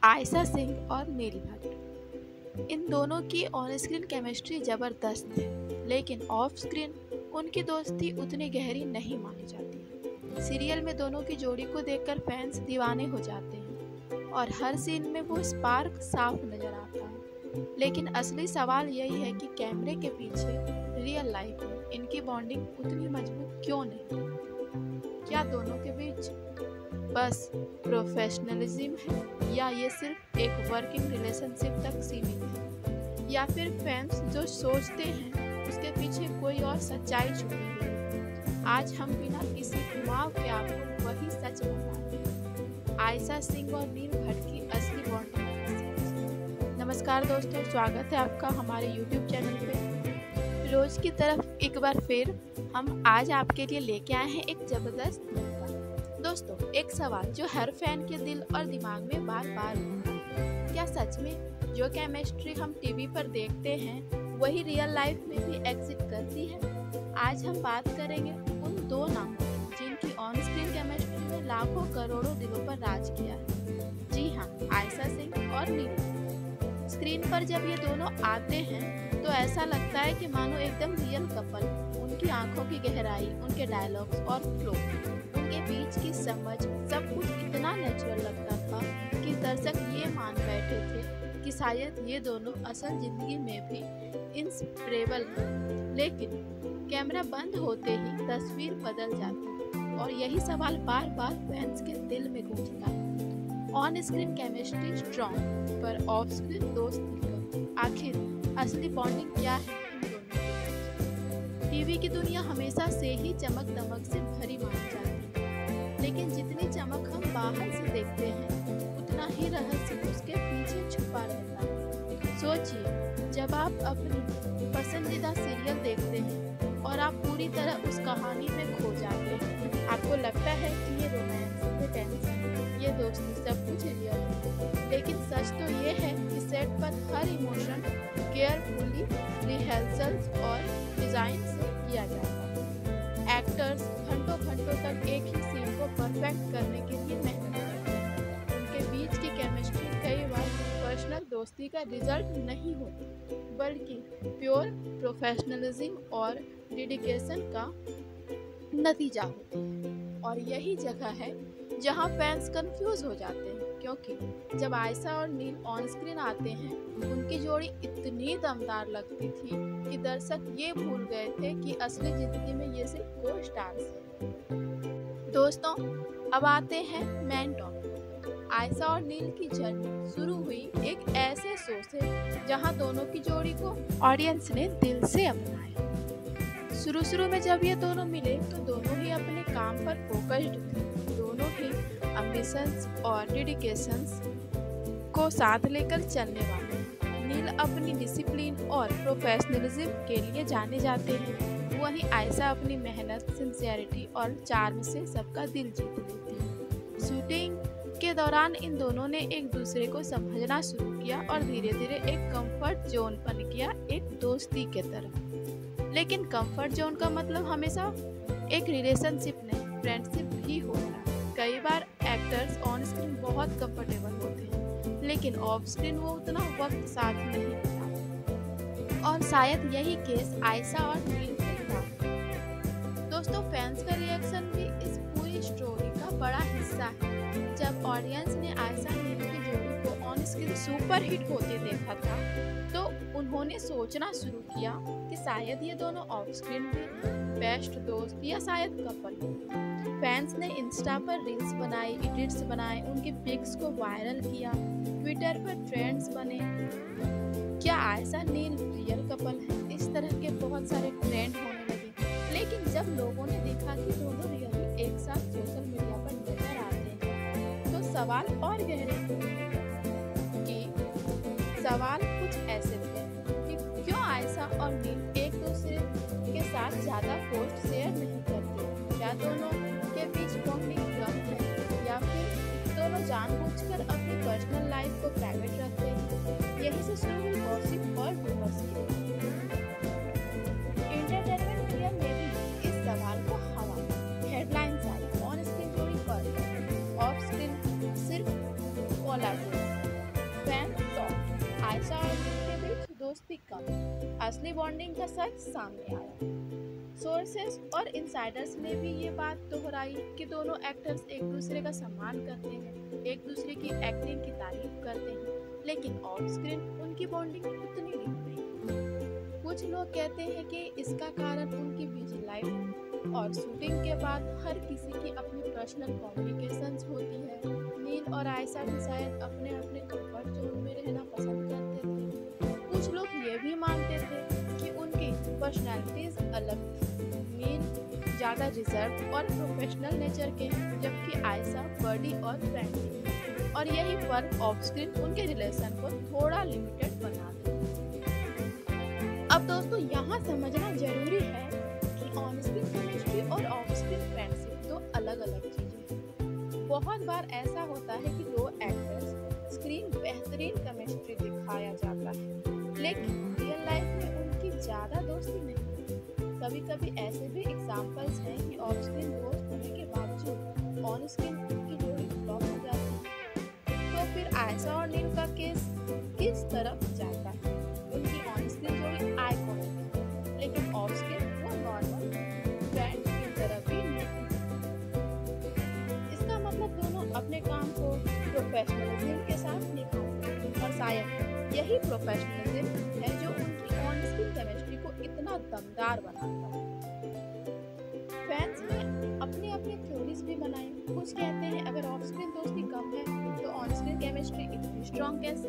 आयशा सिंह और नील भट्ट। इन दोनों की ऑन स्क्रीन केमिस्ट्री जबरदस्त है, लेकिन ऑफ स्क्रीन उनकी दोस्ती उतनी गहरी नहीं मानी जाती। सीरियल में दोनों की जोड़ी को देखकर फैंस दीवाने हो जाते हैं और हर सीन में वो स्पार्क साफ नजर आता है। लेकिन असली सवाल यही है कि कैमरे के पीछे रियल लाइफ में इनकी बॉन्डिंग उतनी मजबूत क्यों नहीं? क्या दोनों के बीच बस प्रोफेशनलिज्म है, या ये सिर्फ एक वर्किंग रिलेशनशिप तक सीमित है, या फिर फैंस जो सोचते हैं उसके पीछे कोई और सच्चाई छुपी हुई है? आज हम बिना किसी घुमाव के आपको वही सच बताएंगे, आयशा सिंह और नील भट्ट की असली बॉन्डिंग। नमस्कार दोस्तों, स्वागत है आपका हमारे YouTube चैनल पे। रोज की तरफ एक बार फिर हम आज आपके लिए लेके आए हैं एक जबरदस्त मुद्दा। दोस्तों, एक सवाल जो हर फैन के दिल और दिमाग में बार बार उठता है, क्या सच में जो केमिस्ट्री हम टीवी पर देखते हैं वही रियल लाइफ में भी एग्जिस्ट करती है? आज हम बात करेंगे उन दो नामों जिनकी ऑन स्क्रीन केमिस्ट्री ने लाखों करोड़ों दिलों पर राज किया है। जी हाँ, आयशा सिंह और नील। स्क्रीन पर जब ये दोनों आते हैं तो ऐसा लगता है कि मानो एकदम रियल कपल। उनकी आंखों की गहराई, उनके डायलॉग्स और फ्लो, उनके बीच की समझ, सब कुछ इतना नेचुरल लगता था कि दर्शक ये मान बैठे थे कि शायद ये दोनों असल जिंदगी में भी इंस्पिरेबल हैं। लेकिन कैमरा बंद होते ही तस्वीर बदल जाती है और यही सवाल बार बार फैंस के दिल में गूंजता है। ऑन स्क्रीन केमिस्ट्री स्ट्रॉन्ग, पर ऑफ स्क्रीन दोस्ती कम। आखिर असली बॉन्डिंग क्या है इन दोनों के? टीवी की दुनिया हमेशा से ही चमक दमक से भरी मानी जाती है, लेकिन जितनी चमक हम बाहर से देखते हैं उतना ही रहस्य उसके पीछे छुपा रहता है। सोचिए, जब आप अपनी पसंदीदा सीरियल देखते हैं और आप पूरी तरह उस कहानी में खो जाते हैं, आपको लगता है कि ये रोमांस, ये टेंशन, ये दोस्ती सब कुछ रियल है। लेकिन सच तो ये है कि सेट पर हर इमोशन केयरफुली रिहर्सल्स और डिजाइन से किया जाता है। एक्टर्स घंटों घंटों तक एक ही सीन को परफेक्ट करने के लिए मेहनत करते हैं। उनके बीच की केमिस्ट्री कई बार पर्सनल दोस्ती का रिजल्ट नहीं होती, बल्कि प्योर प्रोफेशनलिज्म और डेडिकेशन का नतीजा होती है। और यही जगह है जहां फैंस कंफ्यूज हो जाते हैं, क्योंकि जब आयशा और नील ऑन स्क्रीन आते हैं उनकी जोड़ी इतनी दमदार लगती थी कि दर्शक ये भूल गए थे कि असली जिंदगी में ये सिर्फ को स्टार्स हैं। दोस्तों, अब आते हैं मेन टॉपिक। आयशा और नील की जर्नी शुरू हुई एक ऐसे शो से जहां दोनों की जोड़ी को ऑडियंस ने दिल से अपनाया। शुरू में जब ये दोनों मिले तो दोनों ही अपने काम पर फोकस्ड थे, दोनों ही एम्बिशंस और डेडिकेशंस को साथ लेकर चलने वाले। नील अपनी डिसिप्लिन और प्रोफेशनलिज्म के लिए जाने जाते हैं, वहीं आयशा अपनी मेहनत, सिंसियरिटी और चार्म से सबका दिल जीत लेती है। शूटिंग के दौरान इन दोनों ने एक दूसरे को समझना शुरू किया और धीरे धीरे एक कंफर्ट जोन बन गया, एक दोस्ती के तरह। लेकिन कंफर्ट जोन का मतलब हमेशा एक रिलेशनशिप नहीं, फ्रेंडशिप भी होता है। कई बार एक्टर्स ऑन स्क्रीन बहुत कंफर्टेबल होते हैं, लेकिन ऑफ स्क्रीन वो उतना वक्त साथ नहीं बिताते। और शायद यही केस आयशा और नील से था। दोस्तों, फैंस का रिएक्शन भी इस पूरी स्टोरी का बड़ा हिस्सा है। जब ऑडियंस ने आयशा नील की जोड़ी को ऑन स्क्रीन सुपर हिट होते देखा था तो उन्होंने सोचना शुरू किया कि शायद ये दोनों ऑफ स्क्रीन भी बेस्ट दोस्त या शायद कपल हो। फैंस ने इंस्टा पर रील्स बनाई, एडिट्स बनाए, उनकी पिक्स को वायरल किया, ट्विटर पर ट्रेंड्स बने। क्या आयशा नील रियल कपल है? इस तरह के बहुत सारे ट्रेंड होने लगे। लेकिन जब लोगों ने देखा कि दोनों रियली एक साथ सोशल मीडिया पर नजर आते हैं तो सवाल और गहरे हुए। सवाल कुछ ऐसे थे कि क्यों आयशा और नील एक दूसरे के साथ ज्यादा पोस्ट शेयर नहीं करते? क्या दोनों के बीच बॉन्डिंग कम है, या फिर दोनों जानबूझकर अपनी पर्सनल लाइफ को प्राइवेट रखते हैं? यही से शुरू हुई गॉसिप और रूमर्स की। एंटरटेनमेंट मीडिया ने भी इस सवाल को हवा दी। हेडलाइंस आई, ऑन स्क्रीन जोड़ी पर, ऑफ स्क्रीन सिर्फ कोलैबोरेशन। आयशा और नील के बीच दोस्ती कम, असली बॉन्डिंग का सच सामने आया। सोर्सेस और इनसाइडर्स ने भी ये बात दोहराई कि दोनों एक्टर्स एक दूसरे का सम्मान करते हैं, एक दूसरे की एक्टिंग की तारीफ करते हैं, लेकिन ऑफ स्क्रीन उनकी बॉन्डिंग उतनी डीप नहीं। कुछ लोग कहते हैं कि इसका कारण उनकी बिजी लाइफ और शूटिंग के बाद हर किसी की अपनी पर्सनल कॉम्प्लिकेशंस होती है। नील और आयशा भी शायद अपने अपने कंफर्ट जोन में रहना पसंद करते थे। कुछ लोग ये भी मानते थे कि उनकी पर्सनैलिटीज अलग थी। नील ज़्यादा रिजर्व और प्रोफेशनल नेचर के हैं, जबकि आयशा बर्डी और फ्रेंडली, और यही फर्क ऑफ स्क्रीन उनके रिलेशन को थोड़ा लिमिटेड बना देता। अब दोस्तों यहाँ समझना जरूरी है कि ऑन स्क्रीन केमिस्ट्री और ऑफ स्क्रीन फ्रेंडशिप दो अलग अलग चीजें हैं। बहुत बार ऐसा होता है कि दो एक्टर्स स्क्रीन बेहतरीन केमिस्ट्री दिखाया जाता है, लेकिन रियल लाइफ में उनकी ज्यादा दोस्ती नहीं। कभी कभी ऐसे भी एग्जाम्पल्स हैं कि ऑफ स्क्रीन दोस्त होने के बावजूद ऑन स्क्रीन उनकी जोड़ी फ्लॉप हो जाती है। तो फिर आयशा और नील का केस किस तरफ जाता है? उनकी ऑन स्क्रीन जोड़ी आइकॉनिक है, लेकिन ऑफ स्क्रीन वो नॉर्मल फ्रेंड की तरह भी नहीं। इसका मतलब दोनों अपने काम को प्रोफेशनलिज्म के साथ निभाते हैं, और शायद यही प्रोफेशनलिज्म है जो उनकी ऑन स्क्रीन केमिस्ट्री को इतना दमदार बनाता है। फैंस ने अपने अपने थ्योरीज भी बनाए। कुछ कहते हैं अगर ऑफ स्क्रीन दोस्ती कम है तो ऑन स्क्रीन केमिस्ट्री इतनी स्ट्रॉन्ग कैसे?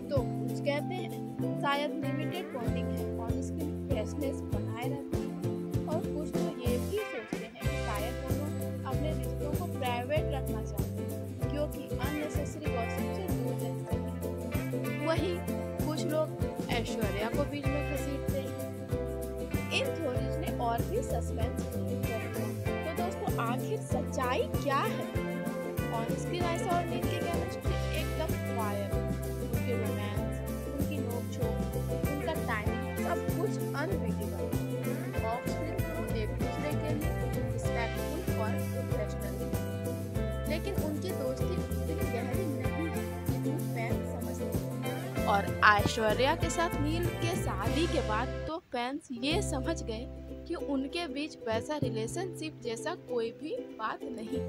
तो कुछ कहते हैं शायद लिमिटेड बॉन्डिंग है, ऑन स्क्रीन फ्रेशनेस बनाए रहती है, और कुछ तो ये भी सोचते हैं कि शायद दोनों अपने रिश्तों को प्राइवेट रखना चाहते हैं, क्योंकि अननेसेसरी गॉसिप से दूर रहते हैं। वही कुछ लोग ऐश्वर्या को बीच में घसीटते हैं। इन थ्योरीज ने और भी सस्पेंस क्रिएट कर दिया। तो दोस्तों आखिर सच्चाई क्या है? ऑन स्क्रीन आयशा और नील की केमिस्ट्री एकदम फायर, उनके रोमांस, उनकी नोक-झोंक, उनका टाइम, सब कुछ अनबिलीवेबल। ऑफ स्क्रीन वो एक दूसरे के लिए रिस्पेक्टफुल और प्रोफेशनल, लेकिन उनकी दोस्ती उतनी गहरी नहीं है जितनी फैंस समझते हैं। और ऐश्वर्या के साथ नील के शादी के बाद तो फैंस ये समझ गए कि उनके बीच वैसा रिलेशनशिप जैसा कोई भी बात नहीं।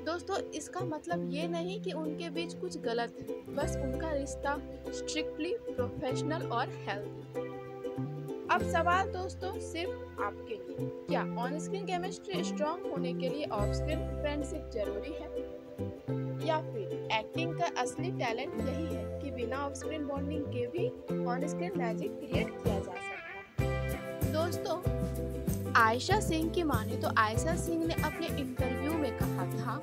दोस्तों इसका मतलब ये नहीं कि उनके बीच कुछ गलत है, बस उनका रिश्ता स्ट्रिक्टली प्रोफेशनल और हेल्दी। अब सवाल दोस्तों सिर्फ आपके लिए, क्या ऑन स्क्रीन केमिस्ट्री स्ट्रॉन्ग होने के लिए ऑफ स्क्रीन फ्रेंडशिप जरूरी है, या फिर एक्टिंग का असली टैलेंट यही है कि बिना ऑफ स्क्रीन बॉन्डिंग के भी ऑन स्क्रीन मैजिक क्रिएट किया जा सकता है? दोस्तों आयशा सिंह की माने तो आयशा सिंह ने अपने इंटरव्यू में कहा था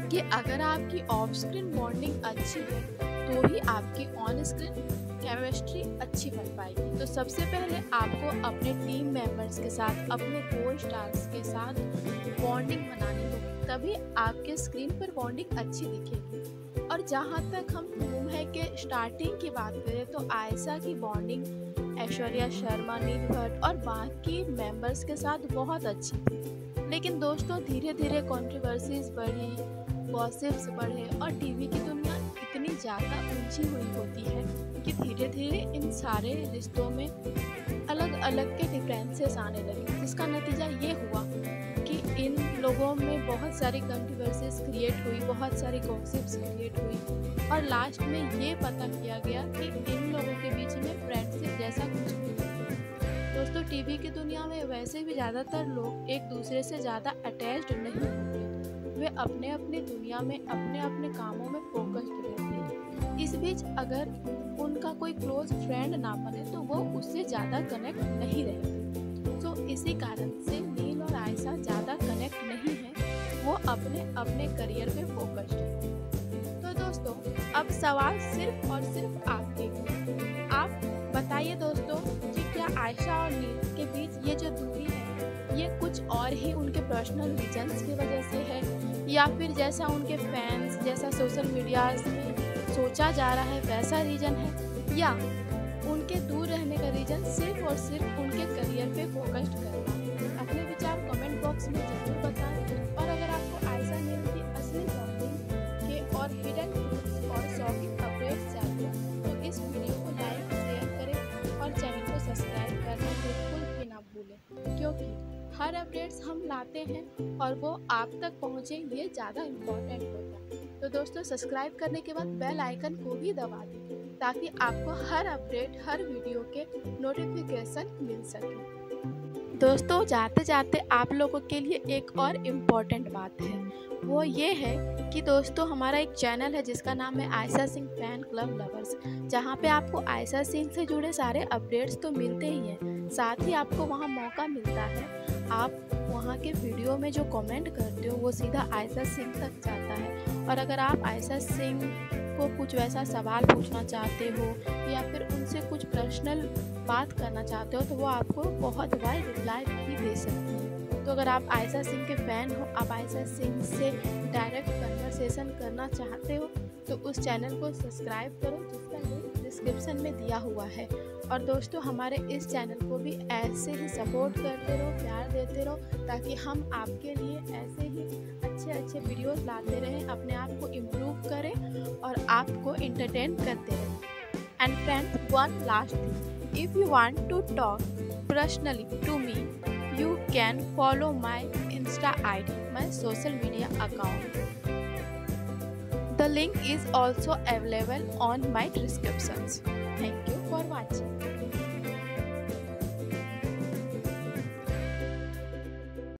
कि अगर आपकी ऑफ स्क्रीन बॉन्डिंग अच्छी है तो ही आपकी ऑन स्क्रीन केमिस्ट्री अच्छी बन पाएगी। तो सबसे पहले आपको अपने टीम मेंबर्स के साथ, अपने को स्टार्स के साथ बॉन्डिंग बनानी होगी, तभी आपके स्क्रीन पर बॉन्डिंग अच्छी दिखेगी। और जहाँ तक हम धूम है के स्टार्टिंग की बात करें तो आयशा की बॉन्डिंग ऐश्वर्या शर्मा, नील भट्ट और बाकी मेंबर्स के साथ बहुत अच्छी थी। लेकिन दोस्तों धीरे धीरे कंट्रोवर्सीज बढ़ी, गॉसिप्स बढ़े और टीवी की दुनिया इतनी ज़्यादा उलझी हुई होती है कि धीरे धीरे इन सारे रिश्तों में अलग अलग के डिफरेंसेस आने लगे, जिसका नतीजा ये हुआ कि इन लोगों में बहुत सारी कंट्रोवर्सीज क्रिएट हुई, बहुत सारी गॉसिप्स क्रिएट हुई, और लास्ट में ये पता किया गया कि इन लोगों के बीच में फ्रेंडशिप जैसा कुछ भी नहीं। दोस्तों टीवी की दुनिया में वैसे भी ज़्यादातर लोग एक दूसरे से ज़्यादा अटैच्ड नहीं होते, वे अपने अपने दुनिया में अपने अपने कामों में फोकस्ड रहते हैं। इस बीच अगर उनका कोई क्लोज फ्रेंड ना बने तो वो उससे ज़्यादा कनेक्ट नहीं रहते। तो इसी कारण से नील और आयशा ज़्यादा कनेक्ट नहीं है, वो अपने अपने करियर पे फोकस्ड है। तो दोस्तों अब सवाल सिर्फ और सिर्फ आपके लिए, आप बताइए दोस्तों कि क्या आयशा और नील के बीच ये जो दूरी है ये कुछ और ही उनके पर्सनल रीजंस की वजह से है, या फिर जैसा उनके फैंस, जैसा सोशल मीडिया में सोचा जा रहा है वैसा रीजन है, या उनके दूर रहने का रीजन सिर्फ और सिर्फ उनके करियर पे फोकस्ड करना है? अपने विचार कमेंट बॉक्स में जरूर बताएं। और अगर आपको आयशा नील की असली बॉन्डिंग के और हिडन ट्रूथ्स और शॉकिंग अपडेट्स चाहिए तो हर अपडेट्स हम लाते हैं और वो आप तक पहुँचे, ये ज़्यादा इम्पोर्टेंट होता है। तो दोस्तों सब्सक्राइब करने के बाद बेल आइकन को भी दबा दें ताकि आपको हर अपडेट, हर वीडियो के नोटिफिकेशन मिल सके। दोस्तों जाते जाते आप लोगों के लिए एक और इम्पोर्टेंट बात है, वो ये है कि दोस्तों हमारा एक चैनल है जिसका नाम है Ayesha Singh fan club lovers, जहाँ पे आपको आयशा सिंह से जुड़े सारे अपडेट्स तो मिलते ही हैं, साथ ही आपको वहाँ मौका मिलता है आप वहाँ के वीडियो में जो कमेंट करते हो वो सीधा आयशा सिंह तक जाता है। और अगर आप आयशा सिंह को कुछ वैसा सवाल पूछना चाहते हो या फिर उनसे कुछ पर्सनल बात करना चाहते हो तो वो आपको बहुत बार रिप्लाई भी दे सकती है। तो अगर आप आयशा सिंह के फ़ैन हो, आप आयशा सिंह से डायरेक्ट कन्वर्सेशन करना चाहते हो तो उस चैनल को सब्सक्राइब करो जिसका लिंक डिस्क्रिप्शन में दिया हुआ है। और दोस्तों हमारे इस चैनल को भी ऐसे ही सपोर्ट करते रहो, प्यार देते रहो ताकि हम आपके लिए ऐसे ही अच्छे वीडियोस लाते रहें, अपने आप को इम्प्रूव करें और आपको एंटरटेन करते रहें। And friends, one last thing, if you want to talk personally to me, you can follow my Insta ID, my social media account. The link is also available on my descriptions. Thank you for watching.